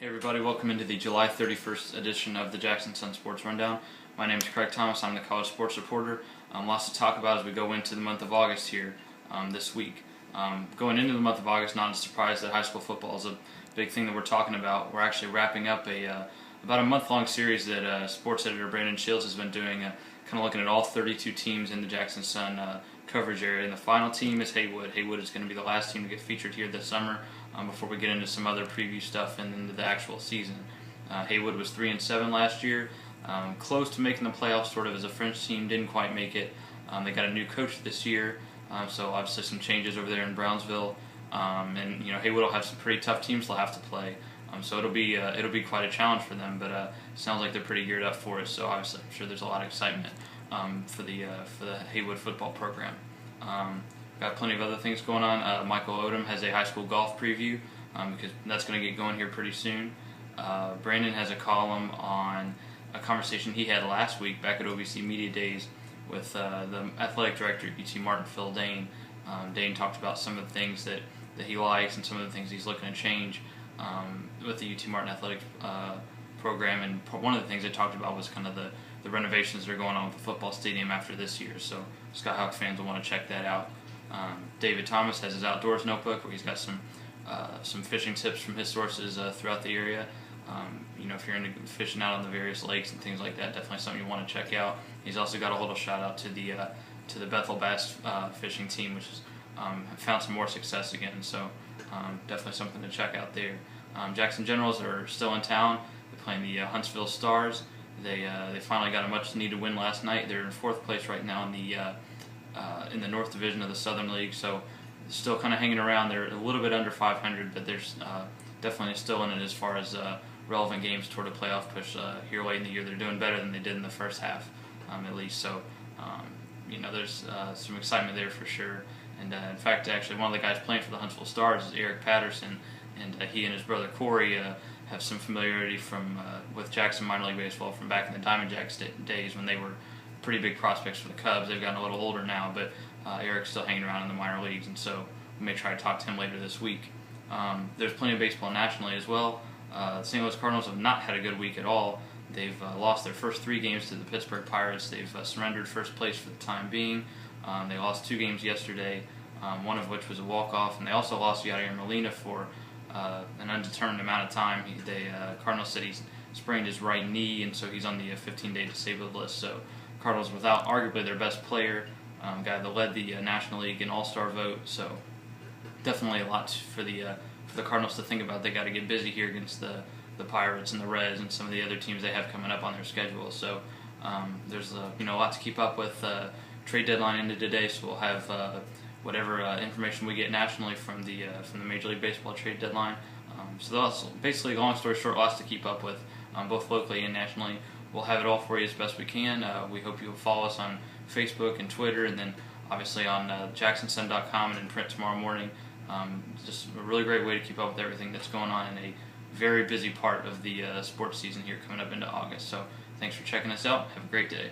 Hey everybody, welcome into the July 31st edition of the Jackson Sun Sports Rundown. My name is Craig Thomas, I'm the college sports reporter. Lots to talk about as we go into the month of August here this week. Going into the month of August, not a surprise that high school football is a big thing that we're talking about. We're actually wrapping up about a month-long series that sports editor Brandon Shields has been doing, kind of looking at all 32 teams in the Jackson Sun coverage area. And the final team is Haywood. Haywood is going to be the last team to get featured here this summer before we get into some other preview stuff and into the actual season. Haywood was 3-7 last year, close to making the playoffs sort of as a French team, didn't quite make it. They got a new coach this year, so obviously some changes over there in Brownsville. And Haywood will have some pretty tough teams they'll have to play. So it'll be quite a challenge for them, but it sounds like they're pretty geared up for it. So obviously, I'm sure there's a lot of excitement for the Haywood football program. Got plenty of other things going on. Michael Odom has a high school golf preview because that's going to get going here pretty soon. Brandon has a column on a conversation he had last week back at OVC Media Days with the athletic director at UT Martin, Phil Dane. Dane talked about some of the things that he likes and some of the things he's looking to change with the UT Martin athletic program. And one of the things they talked about was kind of the renovations that are going on with the football stadium after this year. So Skyhawk fans will want to check that out. David Thomas has his outdoors notebook where he's got some fishing tips from his sources throughout the area. If you're into fishing out on the various lakes and things like that, definitely something you want to check out. He's also got a little shout out to the Bethel Bass fishing team, which has found some more success again. So definitely something to check out there. Jackson Generals are still in town. They're playing the Huntsville Stars. They finally got a much needed win last night. They're in fourth place right now in the North Division of the Southern League. So still kind of hanging around. They're a little bit under 500, but there's definitely still in it as far as relevant games toward a playoff push here late in the year. They're doing better than they did in the first half, at least. So there's some excitement there for sure. And in fact, actually, one of the guys playing for the Huntsville Stars is Eric Patterson, and he and his brother Corey have some familiarity with Jackson minor league baseball from back in the Diamond Jacks days when they were pretty big prospects for the Cubs. They've gotten a little older now, but Eric's still hanging around in the minor leagues, and so we may try to talk to him later this week. There's plenty of baseball nationally as well. The St. Louis Cardinals have not had a good week at all. They've lost their first 3 games to the Pittsburgh Pirates. They've surrendered first place for the time being. They lost 2 games yesterday, one of which was a walk-off, and they also lost Yadier Molina for an undetermined amount of time. Cardinals said he's sprained his right knee, and so he's on the 15-day disabled list. So Cardinals without arguably their best player, guy that led the National League in All-Star vote. So definitely a lot for the Cardinals to think about. They got to get busy here against the Pirates and the Reds and some of the other teams they have coming up on their schedule. So there's a lot to keep up with. Trade deadline ended today, so we'll have whatever information we get nationally from the Major League Baseball trade deadline. So that's basically, long story short, lots to keep up with, both locally and nationally. We'll have it all for you as best we can. We hope you'll follow us on Facebook and Twitter, and then obviously on jacksonsun.com and in print tomorrow morning. Just a really great way to keep up with everything that's going on in a very busy part of the sports season here coming up into August. So thanks for checking us out. Have a great day.